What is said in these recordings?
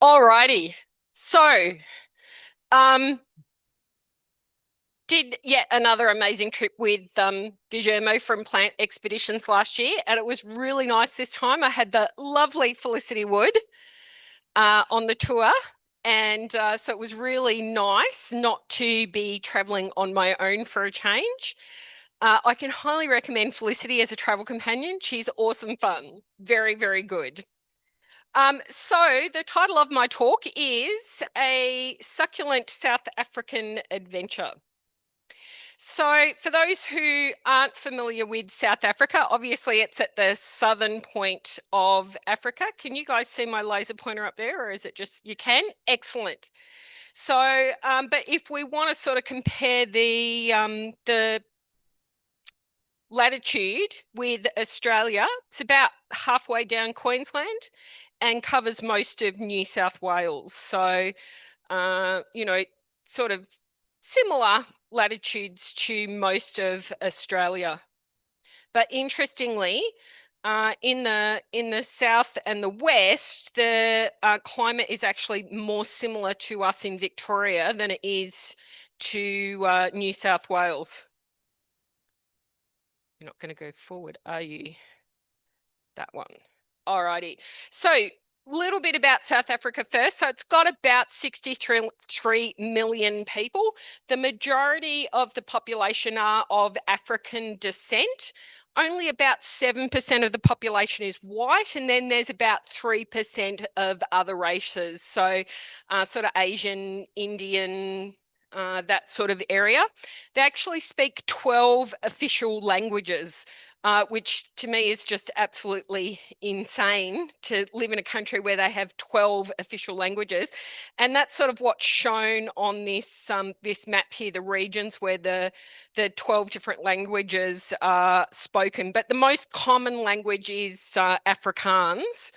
Alrighty. So, um, did yet another amazing trip with Guillermo from Plant Expeditions last year, and it was really nice this time. I had the lovely Felicity Wood on the tour, and so it was really nice not to be traveling on my own for a change. I can highly recommend Felicity as a travel companion. She's awesome fun. Very, very good. So the title of my talk is A Succulent South African Adventure. So for those who aren't familiar with South Africa, obviously it's at the southern point of Africa. Can you guys see my laser pointer up there, or is it just you can? Excellent. So, but if we want to sort of compare the latitude with Australia, it's about halfway down Queensland and covers most of New South Wales. So, you know, sort of similar latitudes to most of Australia. But interestingly, in the south and the west, the climate is actually more similar to us in Victoria than it is to New South Wales. You're not going to go forward, are you? That one. Alrighty. So, little bit about South Africa first. So it's got about 63 million people. The majority of the population are of African descent. Only about 7% of the population is white, and then there's about 3% of other races. So sort of Asian, Indian, that sort of area. They actually speak 12 official languages. Which to me is just absolutely insane to live in a country where they have 12 official languages. And that's sort of what's shown on this map here, the regions where the 12 different languages are spoken. But the most common language is Afrikaans.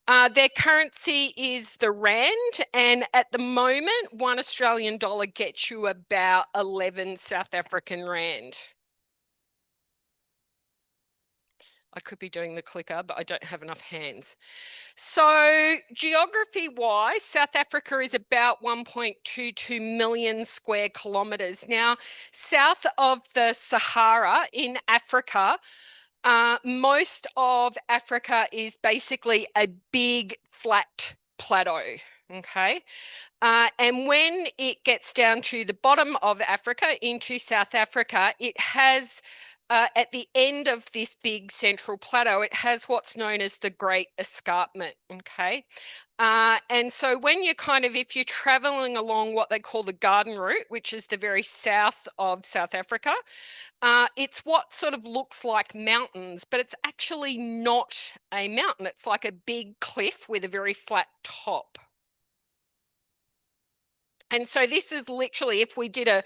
Their currency is the rand, and at the moment, $1 Australian gets you about 11 South African rand. I could be doing the clicker, but I don't have enough hands. So geography-wise, South Africa is about 1.22 million square kilometres. Now, south of the Sahara in Africa, most of Africa is basically a big flat plateau. Okay. And when it gets down to the bottom of Africa into South Africa, it has at the end of this big central plateau, it has what's known as the Great Escarpment. Okay. And so when you're if you're traveling along what they call the Garden Route, which is the very south of South Africa, it's what sort of looks like mountains, but it's actually not a mountain. It's like a big cliff with a very flat top. And so this is literally, if we did a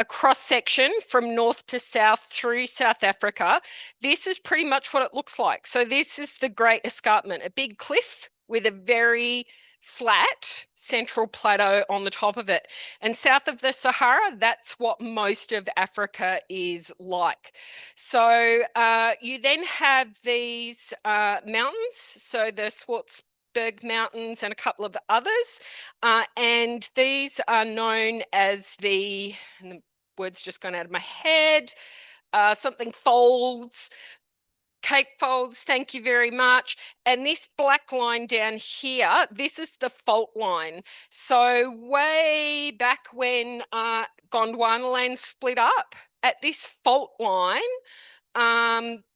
cross section from north to south through South Africa, this is pretty much what it looks like. So this is the Great Escarpment, a big cliff with a very flat central plateau on the top of it. And south of the Sahara, that's what most of Africa is like. So you then have these mountains, so the Swartberg Mountains and a couple of others. And these are known as and the word's just gone out of my head, something folds, Cape Folds, thank you very much. And this black line down here, this is the fault line. So way back when Gondwanaland split up, at this fault line,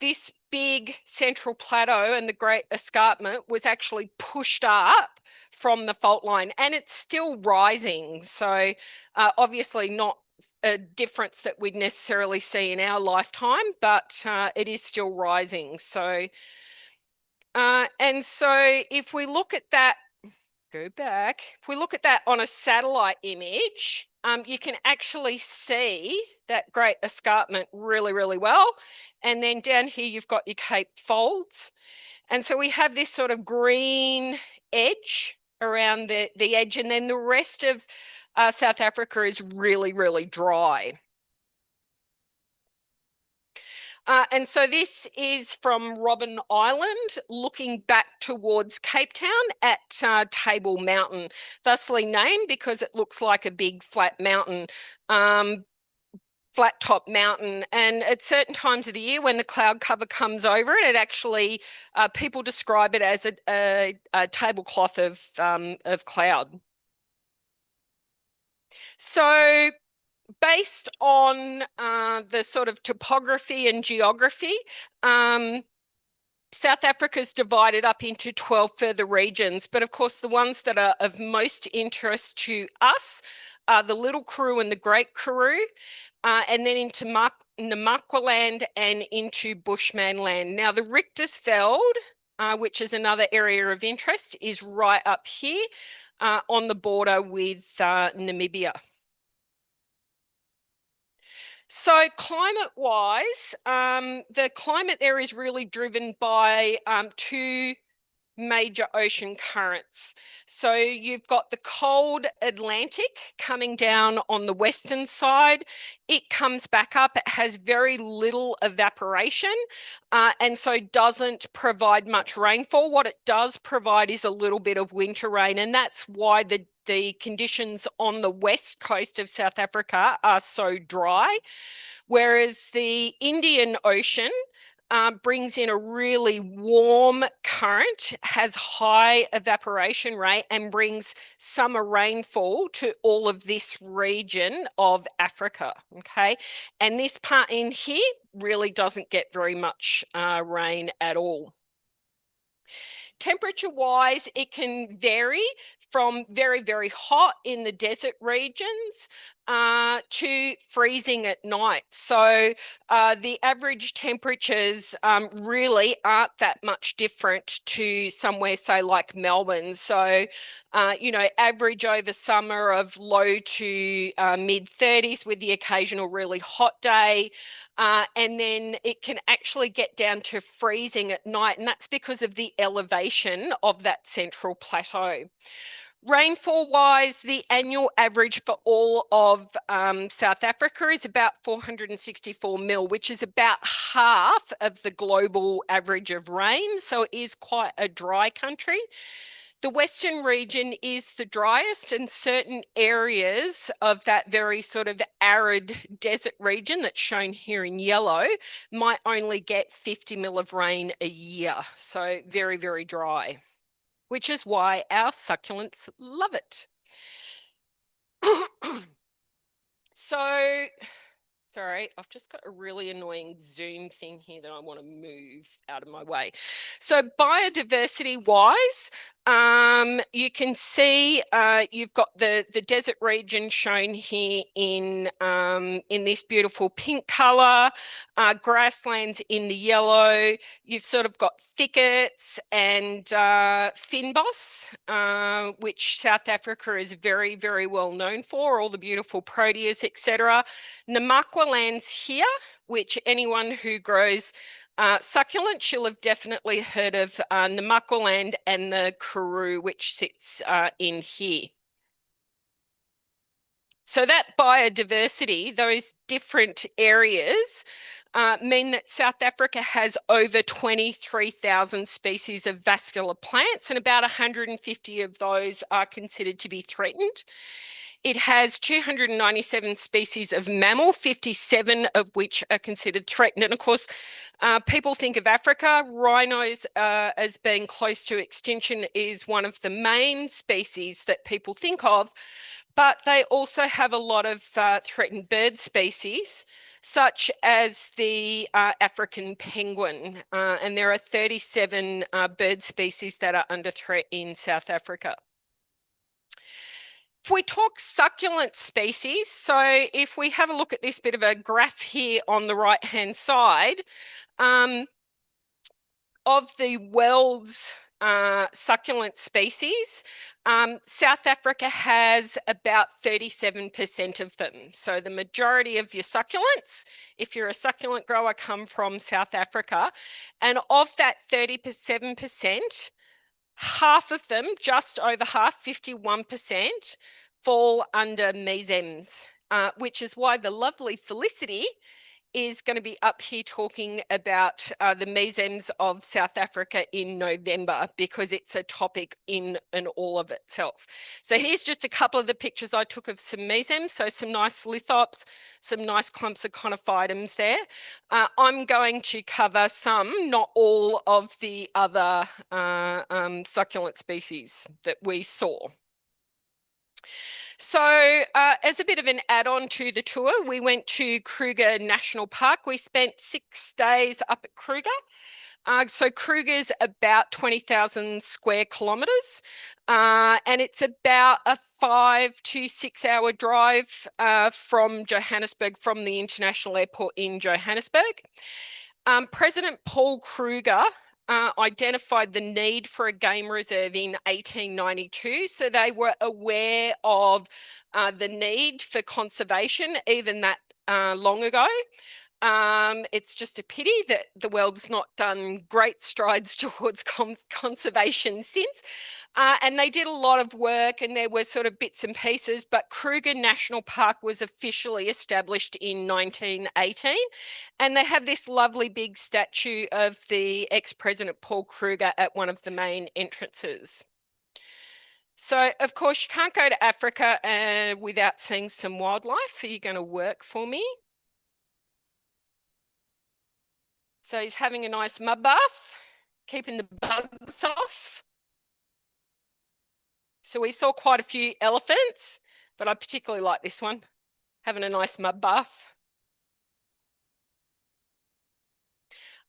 this big central plateau and the Great Escarpment was actually pushed up from the fault line, and it's still rising. So obviously not a difference that we'd necessarily see in our lifetime, but it is still rising. So and so if we look at that, go back, if we look at that on a satellite image, you can actually see that Great Escarpment really, really well. And then down here, you've got your Cape Folds. And so we have this sort of green edge around the edge, and then the rest of South Africa is really, really dry. And so this is from Robben Island, looking back towards Cape Town at Table Mountain, thusly named because it looks like a big flat mountain, flat top mountain. And at certain times of the year when the cloud cover comes over it, it actually, people describe it as a tablecloth of cloud. So based on the sort of topography and geography, South Africa's divided up into 12 further regions, but of course the ones that are of most interest to us are the Little Karoo and the Great Karoo, and then into Namaqualand and into Bushmanland. Now the Richtersveld, which is another area of interest, is right up here on the border with Namibia. So climate-wise, the climate there is really driven by two major ocean currents. So you've got the cold Atlantic coming down on the western side. It comes back up. It has very little evaporation, and so doesn't provide much rainfall. What it does provide is a little bit of winter rain, and that's why the conditions on the west coast of South Africa are so dry, whereas the Indian Ocean brings in a really warm current, has high evaporation rate, and brings summer rainfall to all of this region of Africa, okay? And this part in here really doesn't get very much rain at all. Temperature-wise, it can vary from very, very hot in the desert regions to freezing at night. So the average temperatures really aren't that much different to somewhere, say, like Melbourne. So, you know, average over summer of low to mid-30s with the occasional really hot day. And then it can actually get down to freezing at night, and that's because of the elevation of that central plateau. Rainfall-wise, the annual average for all of South Africa is about 464 mil, which is about half of the global average of rain, so it is quite a dry country. The Western region is the driest, and certain areas of that very sort of arid desert region that's shown here in yellow might only get 50 mil of rain a year. So very, very dry, which is why our succulents love it. So, sorry, I've just got a really annoying Zoom thing here that I want to move out of my way. So biodiversity-wise, you can see you've got the desert region shown here in this beautiful pink color, grasslands in the yellow. You've sort of got thickets and fynbos, which South Africa is very, very well known for, all the beautiful proteas, etc. Namaqualand's here, which anyone who grows succulent, you'll have definitely heard of Namaqualand and the Karoo, which sits in here. So that biodiversity, those different areas, mean that South Africa has over 23,000 species of vascular plants, and about 150 of those are considered to be threatened. It has 297 species of mammal, 57 of which are considered threatened. And of course, people think of Africa. Rhinos as being close to extinction is one of the main species that people think of, but they also have a lot of threatened bird species, such as the African penguin. And there are 37 bird species that are under threat in South Africa. If we talk succulent species, so if we have a look at this bit of a graph here on the right-hand side, of the world's succulent species, South Africa has about 37% of them. So the majority of your succulents, if you're a succulent grower, come from South Africa. And of that 37%, half of them, just over half, 51%, fall under Mesembs, which is why the lovely Felicity is going to be up here talking about the Mesembs of South Africa in November, because it's a topic in and all of itself. So here's just a couple of the pictures I took of some Mesembs. So some nice lithops, some nice clumps of conophytums there. I'm going to cover some, not all of the other succulent species that we saw. So as a bit of an add-on to the tour, we went to Kruger National Park. We spent 6 days up at Kruger. So Kruger's about 20,000 square kilometres, and it's about a 5 to 6 hour drive from Johannesburg, from the international airport in Johannesburg. President Paul Kruger identified the need for a game reserve in 1892. So they were aware of the need for conservation even that long ago. It's just a pity that the world's not done great strides towards conservation since. And they did a lot of work, and there were sort of bits and pieces, but Kruger National Park was officially established in 1918. And they have this lovely big statue of the ex-president Paul Kruger at one of the main entrances. So, of course, you can't go to Africa without seeing some wildlife. Are you going to work for me? So he's having a nice mud bath, keeping the bugs off. So we saw quite a few elephants, but I particularly like this one, having a nice mud bath.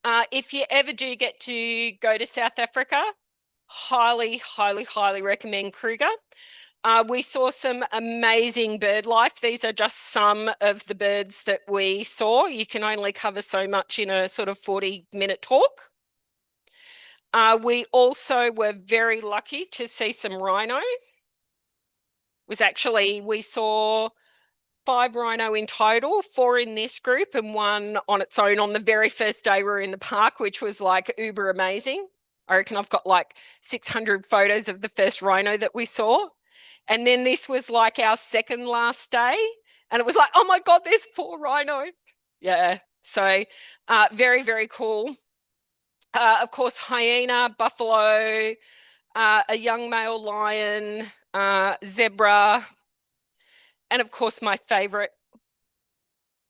If you ever do get to go to South Africa, highly, highly, highly recommend Kruger. We saw some amazing bird life. These are just some of the birds that we saw. You can only cover so much in a sort of 40-minute talk. We also were very lucky to see some rhino. We saw 5 rhino in total, 4 in this group and 1 on its own on the very first day we were in the park, which was like uber amazing. I reckon I've got like 600 photos of the first rhino that we saw. And then this was like our second last day. And it was like, oh my God, there's 4 rhino. Yeah. So very, very cool. Of course, hyena, buffalo, a young male lion, zebra, and of course, my favorite.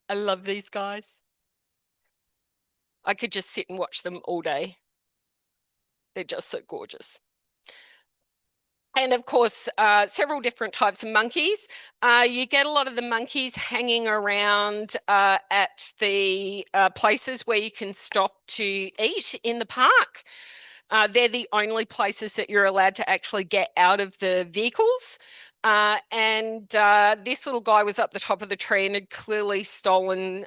I love these guys. I could just sit and watch them all day. They're just so gorgeous. And of course, several different types of monkeys. You get a lot of the monkeys hanging around at the places where you can stop to eat in the park. They're the only places that you're allowed to actually get out of the vehicles. And this little guy was up the top of the tree and had clearly stolen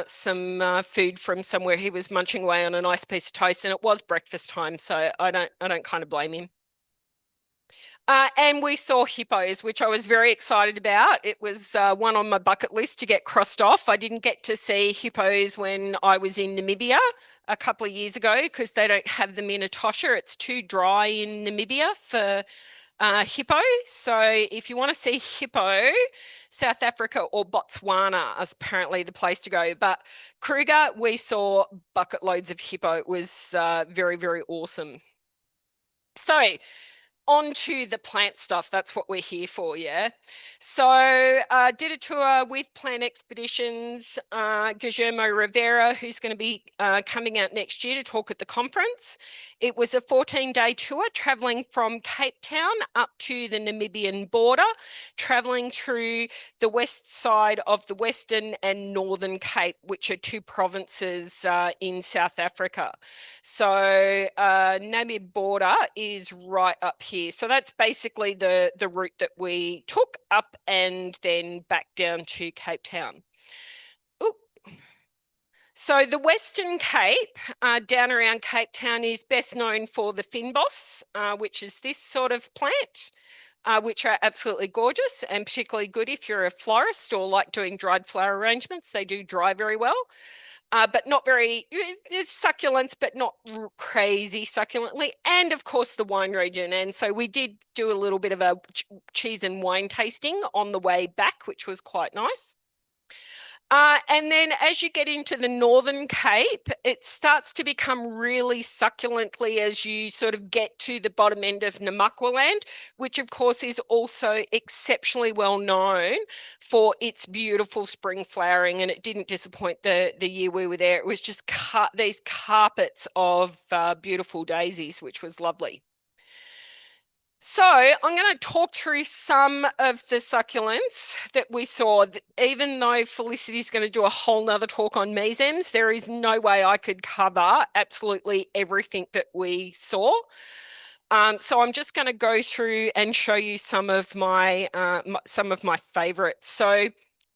some food from somewhere. He was munching away on a nice piece of toast, and it was breakfast time, so I don't kind of blame him. And we saw hippos, which I was very excited about. It was one on my bucket list to get crossed off. I didn't get to see hippos when I was in Namibia a couple of years ago because they don't have them in Etosha. It's too dry in Namibia for hippo. So if you want to see hippo, South Africa or Botswana is apparently the place to go. But Kruger, we saw bucket loads of hippo. It was very, very awesome. So on to the plant stuff. That's what we're here for, yeah? So did a tour with Plant Expeditions, Guillermo Rivera, who's going to be coming out next year to talk at the conference. It was a 14-day tour traveling from Cape Town up to the Namibian border, traveling through the west side of the Western and Northern Cape, which are 2 provinces in South Africa. So Namib border is right up here. So that's basically the route that we took up and then back down to Cape Town. Ooh. So the Western Cape, down around Cape Town, is best known for the fynbos, which is this sort of plant, which are absolutely gorgeous and particularly good if you're a florist or like doing dried flower arrangements. They do dry very well. But not very, it's succulents, but not crazy succulently. And of course the wine region. And so we did do a little bit of a cheese and wine tasting on the way back, which was quite nice. And then as you get into the Northern Cape, it starts to become really succulently as you sort of get to the bottom end of Namaqualand, which of course is also exceptionally well known for its beautiful spring flowering. And it didn't disappoint the year we were there. It was just these carpets of beautiful daisies, which was lovely. So I'm going to talk through some of the succulents that we saw. Even though Felicity's going to do a whole nother talk on Mesembs, there is no way I could cover absolutely everything that we saw. So I'm just going to go through and show you some of my favorites. So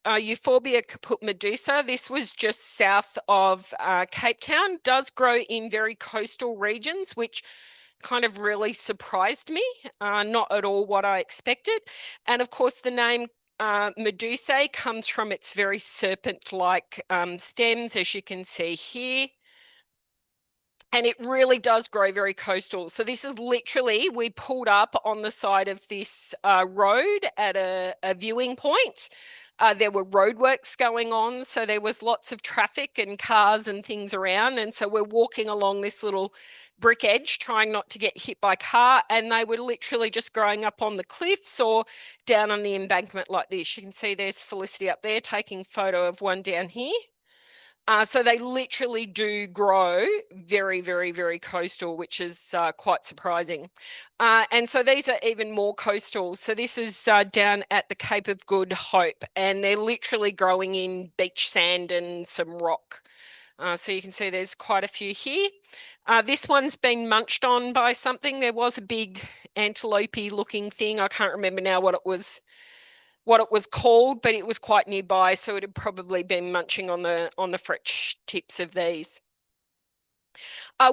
Euphorbia caput medusa, this was just south of Cape Town, does grow in very coastal regions, which kind of really surprised me, not at all what I expected. And of course, the name Medusae comes from its very serpent-like stems, as you can see here. And it really does grow very coastal. So this is literally, we pulled up on the side of this road at a viewing point. There were roadworks going on, so there was lots of traffic and cars and things around. And so we're walking along this little brick edge, trying not to get hit by car. And they were literally just growing up on the cliffs or down on the embankment like this. You can see there's Felicity up there taking a photo of one down here. So they literally do grow very, very, very coastal, which is quite surprising. And so these are even more coastal. So this is down at the Cape of Good Hope, and they're literally growing in beach sand and some rock. So you can see there's quite a few here. This one's been munched on by something. There was a big antelope-y looking thing. I can't remember now what it was called, but it was quite nearby, so it had probably been munching on the fresh tips of these.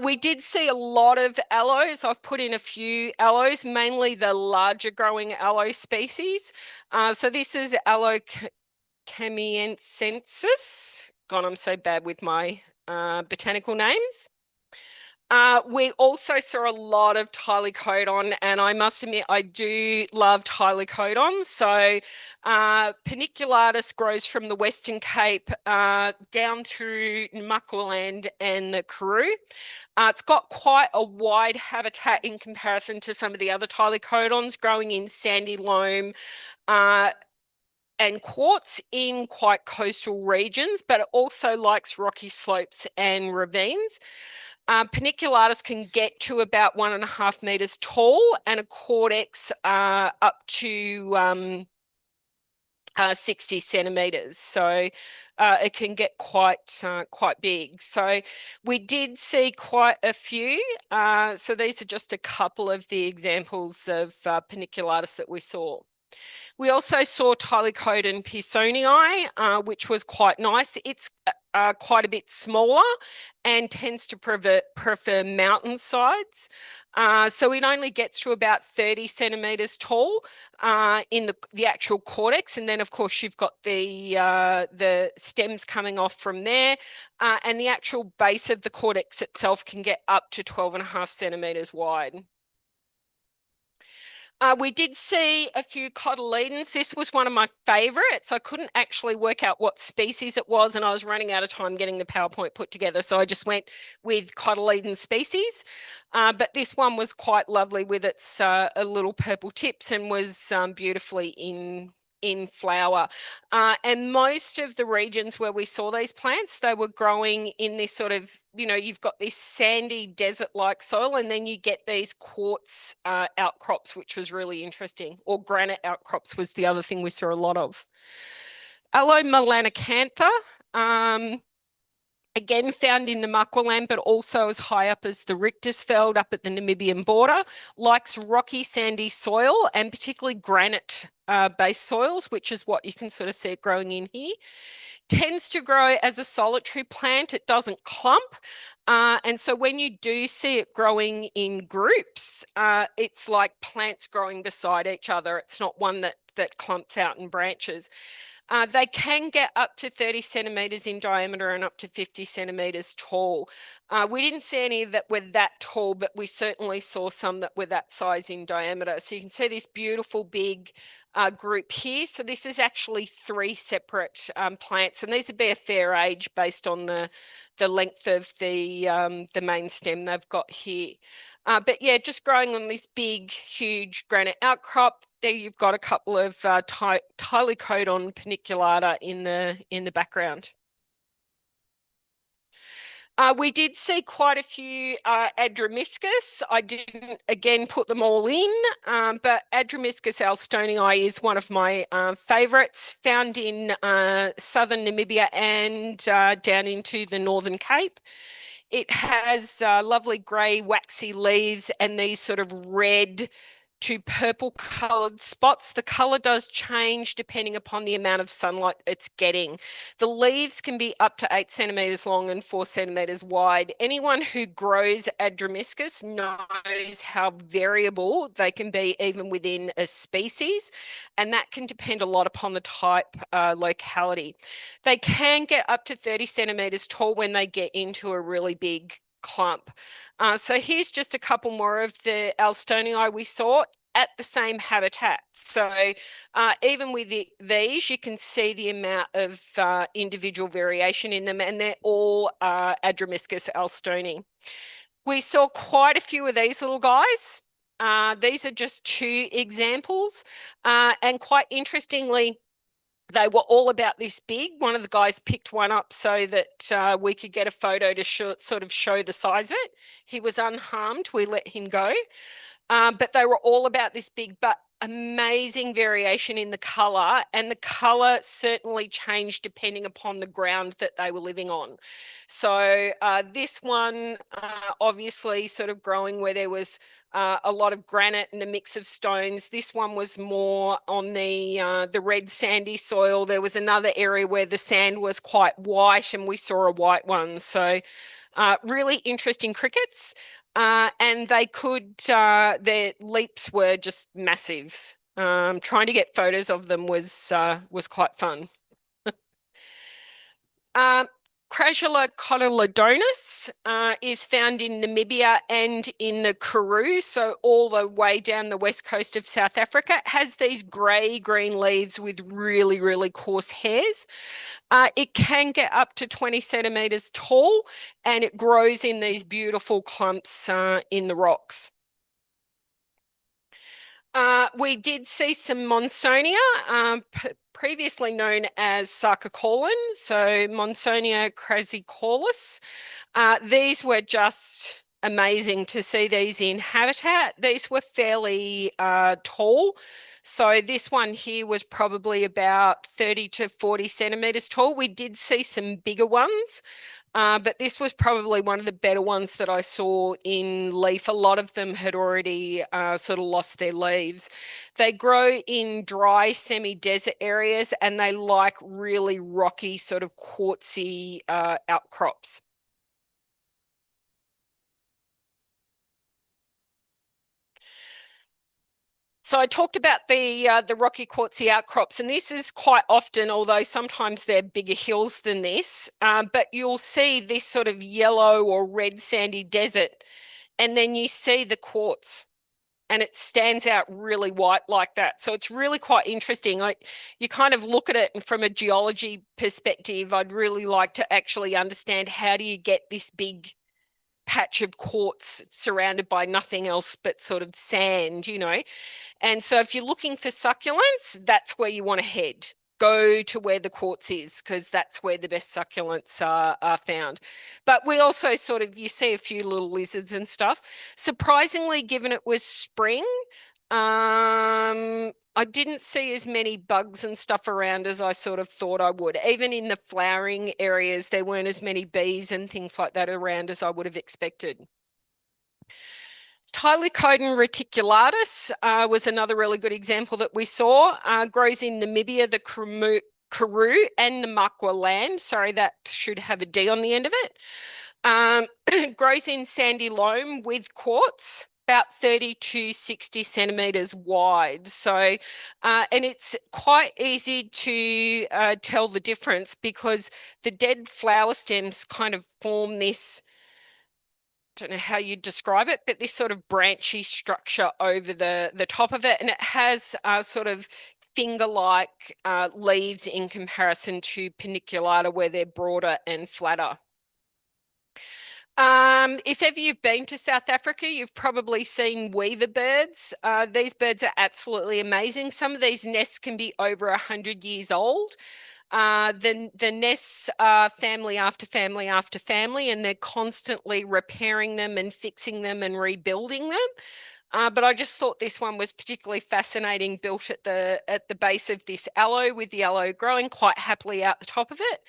We did see a lot of aloes. I've put in a few aloes, mainly the larger growing aloe species. So this is Aloe camiensis. God, I'm so bad with my botanical names. We also saw a lot of Tylicodon, and I must admit, I do love Tylicodon. So Paniculatus grows from the Western Cape down through Namaqualand and the Karoo. It's got quite a wide habitat in comparison to some of the other Tylicodons, growing in sandy loam and quartz in quite coastal regions, but it also likes rocky slopes and ravines. Paniculatus can get to about 1.5 meters tall, and a cortex up to 60 centimeters. So it can get quite big. So we did see quite a few. So these are just a couple of the examples of Paniculatus that we saw. We also saw Tylicodon pearsonii, which was quite nice. It's quite a bit smaller and tends to prefer mountainsides. So it only gets to about 30 centimeters tall in the actual cortex. And then, of course, you've got the stems coming off from there. And the actual base of the cortex itself can get up to 12.5 centimeters wide. We did see a few cotyledons. This was one of my favorites. I couldn't actually work out what species it was, and I was running out of time getting the PowerPoint put together, so I just went with cotyledon species. But this one was quite lovely with its little purple tips and was beautifully in flower. And most of the regions where we saw these plants, they were growing in this sort of, you've got this sandy desert-like soil, and then you get these quartz outcrops, which was really interesting, or granite outcrops was the other thing we saw a lot of. Aloe melanacantha, again found in Namaqualand, but also as high up as the Richtersveld up at the Namibian border, likes rocky sandy soil and particularly granite based soils, which is what you can sort of see it growing in here. Tends to grow as a solitary plant. It doesn't clump. And so when you do see it growing in groups, it's like plants growing beside each other. It's not one that clumps out and branches. They can get up to 30 centimeters in diameter and up to 50 centimeters tall. We didn't see any that were that tall, but we certainly saw some that were that size in diameter. So you can see this beautiful big group here. So this is actually three separate plants, and these would be a fair age based on the length of the main stem they've got here. But yeah, just growing on this big, huge granite outcrop. There you've got a couple of Tylicodon paniculata in the background. We did see quite a few Adromiscus. I didn't, again, put them all in, but Adromiscus alstonii is one of my favourites, found in southern Namibia and down into the Northern Cape. It has lovely grey, waxy leaves and these sort of red to purple coloured spots. The colour does change depending upon the amount of sunlight it's getting. The leaves can be up to 8 centimetres long and 4 centimetres wide. Anyone who grows Adromiscus knows how variable they can be even within a species, and that can depend a lot upon the type, locality. They can get up to 30 centimetres tall when they get into a really big clump. So here's just a couple more of the alstonii we saw at the same habitat. So even with these, you can see the amount of individual variation in them, and they're all Adromiscus alstoni. We saw quite a few of these little guys. These are just two examples, and quite interestingly, they were all about this big. One of the guys picked one up so that we could get a photo to sort of show the size of it. He was unharmed. We let him go. But they were all about this big, but amazing variation in the colour, and the colour certainly changed depending upon the ground that they were living on. So this one obviously sort of growing where there was a lot of granite and a mix of stones. This one was more on the red sandy soil. There was another area where the sand was quite white and we saw a white one. So really interesting crickets. And they could, their leaps were just massive. Trying to get photos of them was quite fun. Crassula cotyledonus is found in Namibia and in the Karoo, so all the way down the west coast of South Africa. It has these grey-green leaves with really, really coarse hairs. It can get up to 20 centimetres tall, and it grows in these beautiful clumps in the rocks. We did see some Monsonia, previously known as Sarcocolon, so Monsonia crassicollis. These were just amazing to see these in habitat. These were fairly tall. So this one here was probably about 30 to 40 centimetres tall. We did see some bigger ones. But this was probably one of the better ones that I saw in leaf. A lot of them had already sort of lost their leaves. They grow in dry semi-desert areas, and they like really rocky sort of quartzy outcrops. So I talked about the rocky quartzy outcrops, and this is quite often, although sometimes they're bigger hills than this, but you'll see this sort of yellow or red sandy desert, and then you see the quartz, and it stands out really white like that. So it's really quite interesting. Like, you kind of look at it, and from a geology perspective, I'd really like to actually understand, how do you get this big patch of quartz surrounded by nothing else but sort of sand, you know? And so if you're looking for succulents, that's where you want to head. Go to where the quartz is, because that's where the best succulents are found. But we also sort of, you see a few little lizards and stuff. Surprisingly, given it was spring, I didn't see as many bugs and stuff around as I sort of thought I would. Even in the flowering areas, there weren't as many bees and things like that around as I would have expected. Tylicodon reticulatus was another really good example that we saw. Grows in Namibia, the Karoo and Namaqualand. Sorry, that should have a D on the end of it. Grows in sandy loam with quartz. about 30 to 60 centimeters wide. So, and it's quite easy to tell the difference because the dead flower stems kind of form this, don't know how you describe it, but this sort of branchy structure over the top of it, and it has sort of finger-like leaves in comparison to paniculata, where they're broader and flatter. If ever you've been to South Africa, you've probably seen weaver birds. These birds are absolutely amazing. Some of these nests can be over 100 years old. The nests are family after family after family, and they're constantly repairing them and fixing them and rebuilding them. But I just thought this one was particularly fascinating, built at the base of this aloe, with the aloe growing quite happily out the top of it.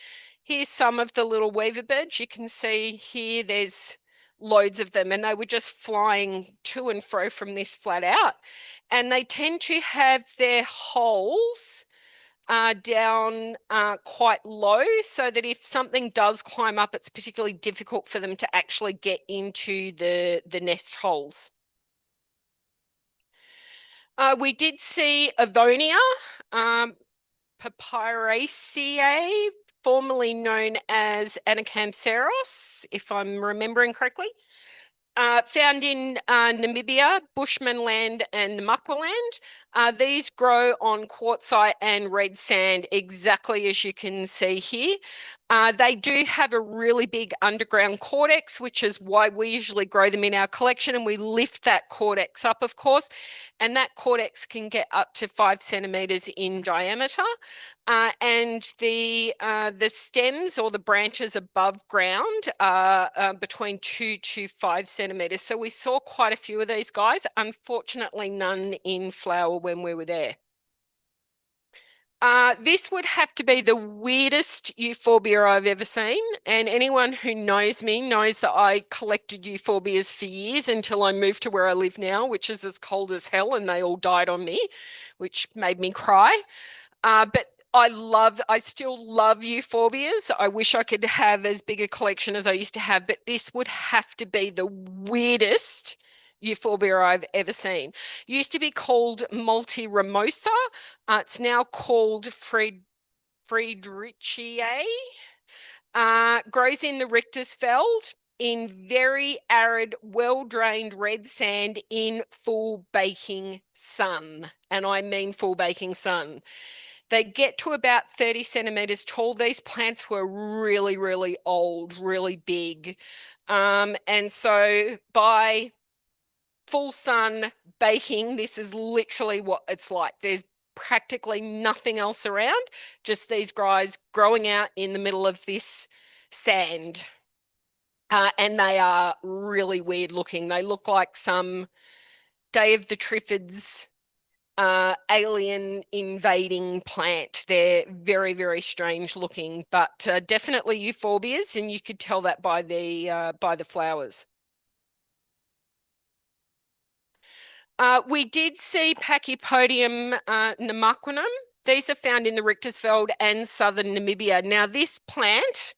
Here's some of the little weaver birds. You can see here there's loads of them, and they were just flying to and fro from this flat out. And they tend to have their holes down quite low, so that if something does climb up, it's particularly difficult for them to actually get into the nest holes. We did see Avonia, Papyraceae, formerly known as Anacampseros, if I'm remembering correctly. Found in Namibia, Bushmanland, and Namaqualand. These grow on quartzite and red sand, exactly as you can see here. They do have a really big underground cortex, which is why we usually grow them in our collection, and we lift that cortex up, of course, and that cortex can get up to 5 centimeters in diameter. And the stems or the branches above ground are between 2 to 5 centimeters. So we saw quite a few of these guys. Unfortunately, none in flower when we were there. This would have to be the weirdest euphorbia I've ever seen. And anyone who knows me knows that I collected euphorbias for years until I moved to where I live now, which is as cold as hell, and they all died on me, which made me cry. But I still love euphorbias. I wish I could have as big a collection as I used to have, but this would have to be the weirdest euphorbia I've ever seen. Used to be called multi-ramosa. It's now called Friedrichiae. Grows in the Richtersveld in very arid, well-drained red sand in full baking sun. And I mean full baking sun. They get to about 30 centimeters tall. These plants were really, really old, really big. And so by full sun baking, this is literally what it's like. There's practically nothing else around, just these guys growing out in the middle of this sand. And they are really weird looking. They look like some Day of the Triffids alien invading plant. They're very, very strange looking, but definitely euphorbias, and you could tell that by the flowers. We did see Pachypodium namaquanum. These are found in the Richtersveld and southern Namibia. Now, this plant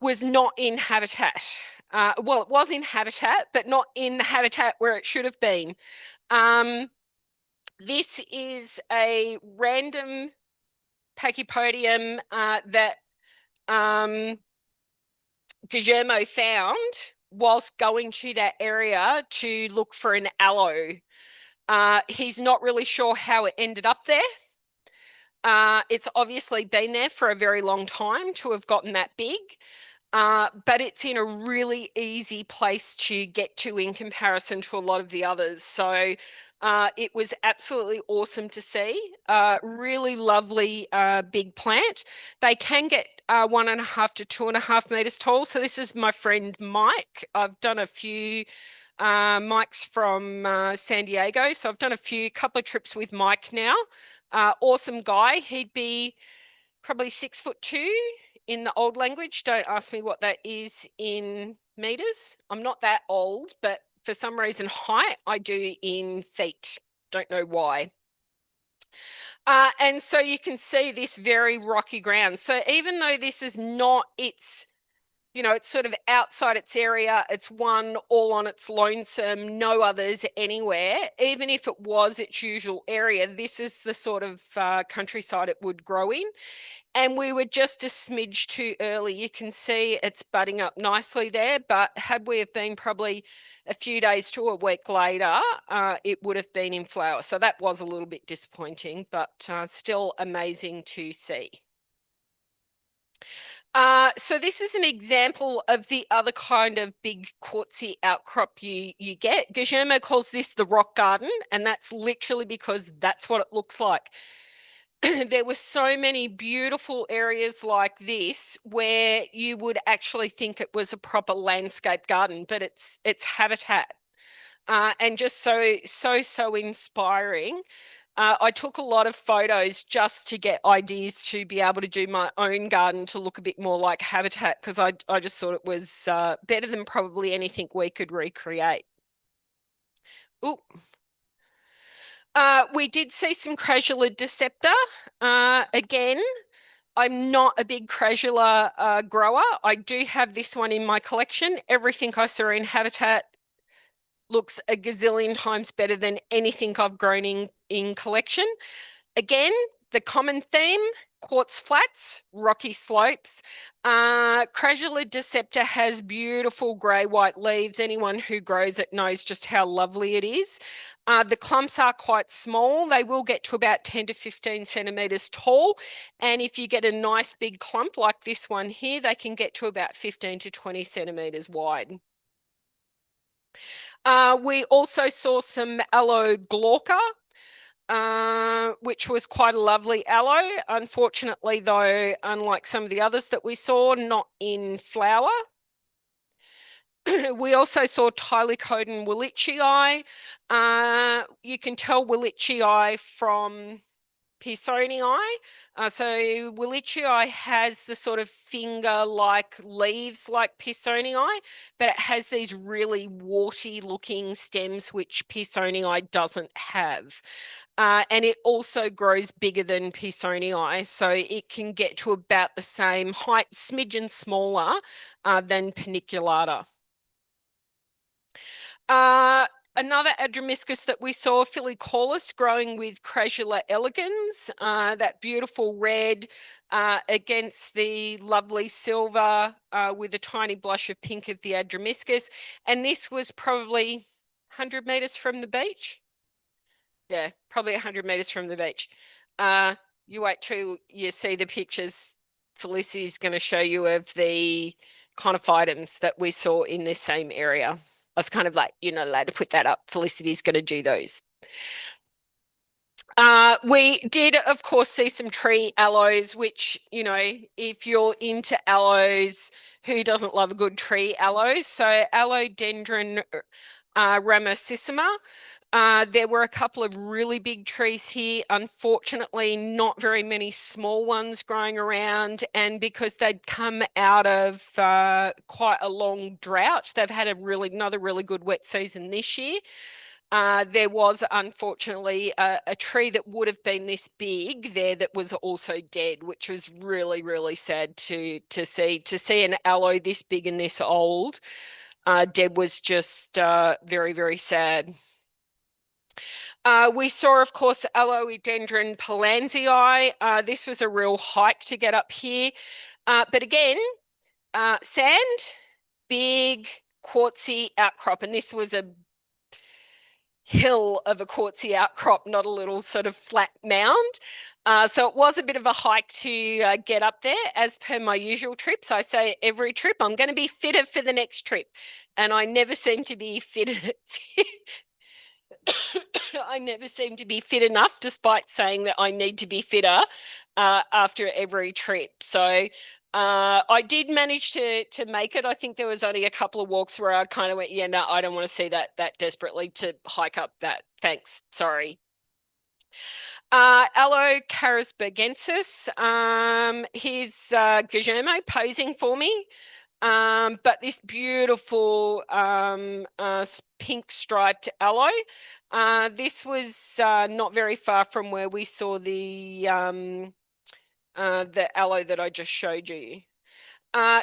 was not in habitat. Well, it was in habitat, but not in the habitat where it should have been. This is a random Pachypodium that Guillermo found whilst going to that area to look for an aloe. He's not really sure how it ended up there. It's obviously been there for a very long time to have gotten that big. But it's in a really easy place to get to in comparison to a lot of the others. So it was absolutely awesome to see. Really lovely big plant. They can get 1.5 to 2.5 meters tall. So this is my friend Mike. I've done a few Mike's from San Diego. So I've done a couple of trips with Mike now. Awesome guy. He'd be probably 6'2" in the old language. Don't ask me what that is in meters. I'm not that old, but for some reason height I do in feet. Don't know why. And so you can see this very rocky ground. So even though this is not its it's sort of outside its area. It's one all on its lonesome, no others anywhere. Even if it was its usual area, this is the sort of countryside it would grow in. And we were just a smidge too early. You can see it's budding up nicely there, but had we have been probably a few days to a week later, it would have been in flower. So that was a little bit disappointing, but still amazing to see. So this is an example of the other kind of big quartzy outcrop you get. Guillermo calls this the rock garden, and that's literally because that's what it looks like. There were so many beautiful areas like this where you would actually think it was a proper landscape garden, but it's habitat. And just so inspiring. I took a lot of photos just to get ideas to be able to do my own garden to look a bit more like habitat, because I just thought it was better than probably anything we could recreate. Ooh. We did see some Crassula deceptor. Again, I'm not a big Crassula grower. I do have this one in my collection. Everything I saw in habitat looks a gazillion times better than anything I've grown in collection. Again, the common theme, quartz flats, rocky slopes. Crassula deceptor has beautiful grey-white leaves. Anyone who grows it knows just how lovely it is. The clumps are quite small. They will get to about 10 to 15 centimetres tall. And if you get a nice big clump like this one here, they can get to about 15 to 20 centimetres wide. We also saw some aloe glauca, which was quite a lovely aloe. Unfortunately, though, unlike some of the others that we saw, not in flower. We also saw Tylicodon willichii. You can tell willichii from Pearsonii. So willichii has the sort of finger-like leaves like Pearsonii, but it has these really warty-looking stems, which Pearsonii doesn't have. And it also grows bigger than Pearsonii, so it can get to about the same height, smidgen smaller than Paniculata. Another Adromiscus that we saw, Filicaulus, growing with Crassula elegans, that beautiful red against the lovely silver with a tiny blush of pink of the Adromiscus. And this was probably 100 metres from the beach. Yeah, probably 100 metres from the beach. You wait till you see the pictures Felicity's going to show you of the conophytums that we saw in this same area. I was kind of like, you're not allowed to put that up. Felicity's going to do those. We did, of course, see some tree aloes, which, if you're into aloes, who doesn't love a good tree aloe? So Allodendron ramosissima. There were a couple of really big trees here. Unfortunately, not very many small ones growing around. And because they'd come out of quite a long drought, they've had another really good wet season this year. There was, unfortunately, a tree that would have been this big there that was also dead, which was really, really sad to see. To see an aloe this big and this old dead was just very, very sad. We saw, of course, Allodendron palanzii. This was a real hike to get up here. But again, sand, big, quartzy outcrop. And this was a hill of a quartzy outcrop, not a little sort of flat mound. So it was a bit of a hike to get up there. As per my usual trips, I say every trip, I'm going to be fitter for the next trip. And I never seem to be fit. I never seem to be fit enough, despite saying that I need to be fitter after every trip. So I did manage to make it. I think there was only a couple of walks where I kind of went, yeah, no, I don't want to see that desperately to hike up that. Thanks. Sorry. Allocarisbergensis. Here's Guillermo posing for me. But this beautiful pink striped aloe. This was not very far from where we saw the aloe that I just showed you.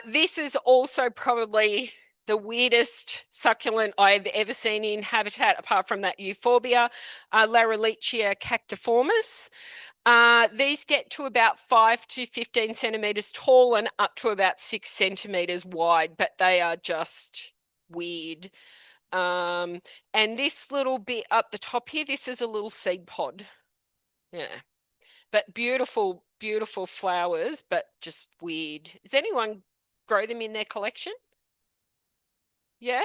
This is also probably the weirdest succulent I've ever seen in habitat, apart from that euphorbia, Larilichia cactiformis. These get to about 5 to 15 centimeters tall and up to about 6 centimeters wide, but they are just weird. And this little bit up the top here, this is a little seed pod. Yeah. But beautiful, beautiful flowers, but just weird. Does anyone grow them in their collection? Yeah.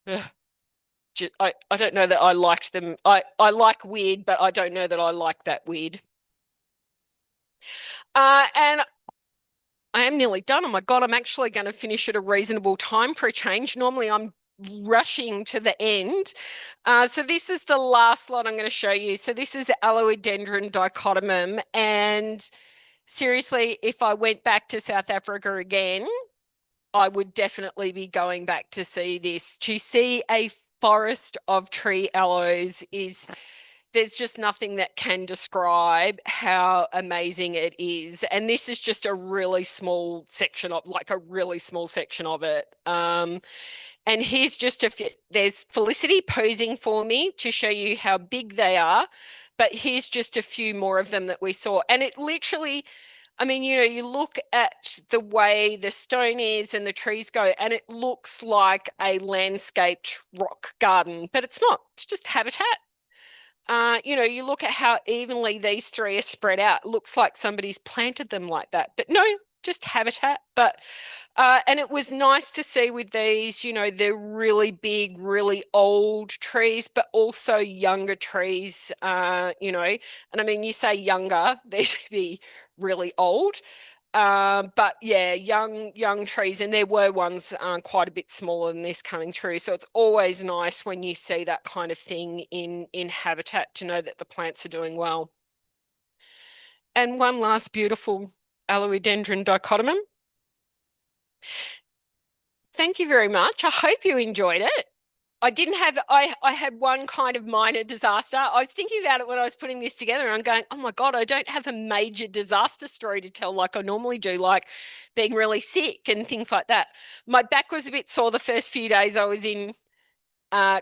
I don't know that I liked them. I like weird, but I don't know that I like that weird. And I am nearly done. Oh my God, I'm actually going to finish at a reasonable time for a change. Normally I'm rushing to the end. So this is the last lot I'm going to show you. So this is Aloidendron dichotomum. And seriously, if I went back to South Africa again, I would definitely be going back to see this. To see a forest of tree aloes there's just nothing that can describe how amazing it is. And this is just a really small section of, like a really small section of it. And here's just there's Felicity posing for me to show you how big they are. But here's just a few more of them that we saw. And it literally, I mean, you look at the way the stone is and the trees go, and it looks like a landscaped rock garden, but it's not. It's just habitat. You look at how evenly these three are spread out. It looks like somebody's planted them like that, but no, just habitat. And it was nice to see with these, they're really big, really old trees, but also younger trees, and I mean, you say younger, they should be really old. But yeah, young trees, and there were ones quite a bit smaller than this coming through. So it's always nice when you see that kind of thing in habitat to know that the plants are doing well. And one last beautiful Aloidendron dichotomum. Thank you very much. I hope you enjoyed it. I had one kind of minor disaster. I was thinking about it when I was putting this together, and I'm going, oh my God, I don't have a major disaster story to tell like I normally do, like being really sick and things like that. My back was a bit sore the first few days I was in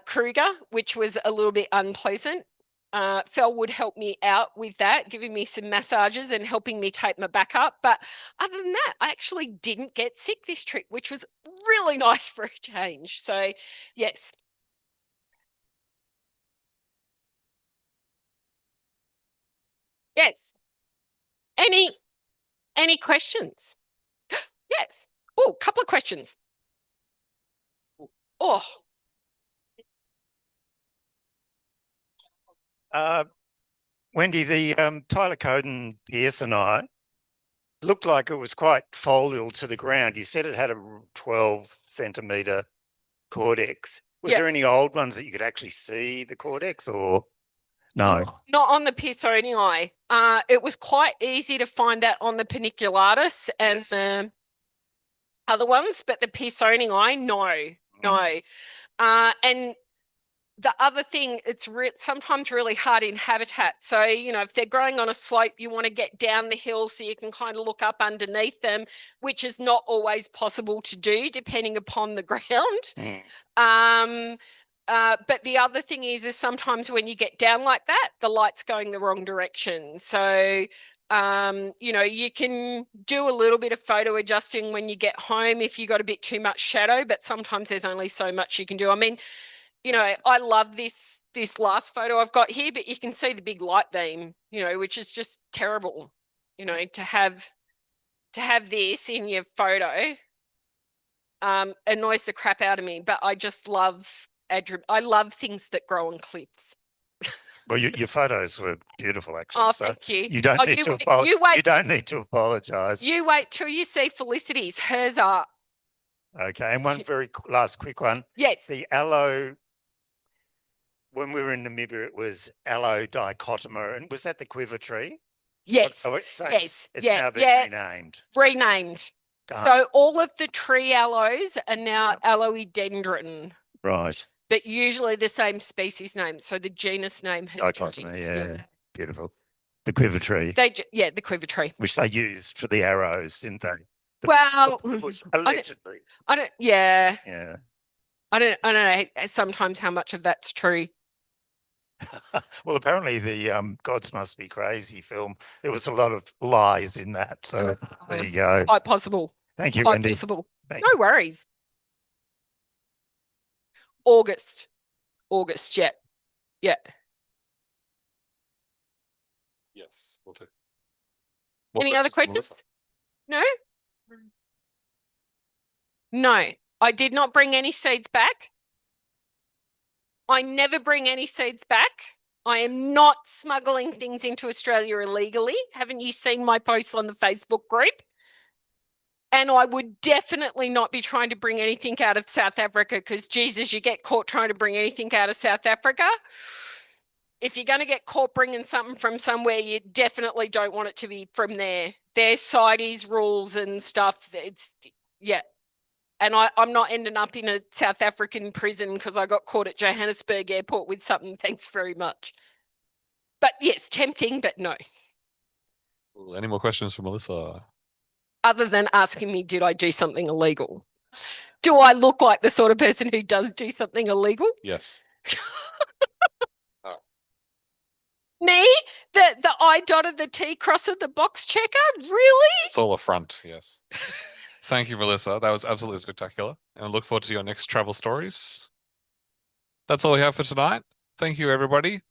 Kruger, which was a little bit unpleasant. Fel would help me out with that, giving me some massages and helping me tape my back up. But other than that, I actually didn't get sick this trip, which was really nice for a change. So yes. Yes. Any questions? Yes. Oh, couple of questions. Oh, Wendy, the Tylocoden pearsoni looked like it was quite folial to the ground. You said it had a 12 centimeter cortex. Was there any old ones that you could actually see the cortex, or no? Not on the pearsoni. It was quite easy to find that on the paniculatus and the other ones, but the pearsoni, no. And the other thing, it's sometimes really hard in habitat. So, if they're growing on a slope, you want to get down the hill so you can kind of look up underneath them, which is not always possible to do depending upon the ground. But the other thing is sometimes when you get down like that, the light's going the wrong direction. So, you can do a little bit of photo adjusting when you get home if you got a bit too much shadow, but sometimes there's only so much you can do. I mean, I love this last photo I've got here, but you can see the big light beam, which is just terrible, to have this in your photo annoys the crap out of me. But I just love I love things that grow on cliffs. Well, your photos were beautiful, actually. Oh, thank you. You don't need to apologize. You don't need to apologize. You wait till you see Felicity's. Hers are. Okay, and one very last quick one. Yes. The aloe, when we were in Namibia, it was aloe dichotoma, and was that the quiver tree? Yes. Yes. It's now been renamed. Renamed. Done. So all of the tree aloes are now aloidendron. Right. But usually the same species name. So the genus name. Dichotoma, yeah. Beautiful. The quiver tree. The quiver tree. Which they used for the arrows, didn't they? Well, allegedly. I don't, yeah, Yeah. I don't know sometimes how much of that's true. Well, apparently the Gods Must Be Crazy film, there was a lot of lies in that. So there you go. Quite possible. Thank you, Quite Wendy. possible. Thank No worries. August. August, yeah. Yeah. Yes, will do. Any other questions? No? No. I did not bring any seeds back. I never bring any seeds back. I am not smuggling things into Australia illegally. Haven't you seen my posts on the Facebook group? And I would definitely not be trying to bring anything out of South Africa because, Jesus, you get caught trying to bring anything out of South Africa. If you're going to get caught bringing something from somewhere, you definitely don't want it to be from there. There's CITES rules and stuff. It's, yeah. And I'm not ending up in a South African prison because I got caught at Johannesburg airport with something. Thanks very much. But yes, tempting, but no. Any more questions for Melissa? Other than asking me, did I do something illegal? Do I look like the sort of person who does do something illegal? Yes. Me? The I dotted the T crossed the box checker? Really? It's all a front, yes. Thank you, Melissa. That was absolutely spectacular. And I look forward to your next travel stories. That's all we have for tonight. Thank you, everybody.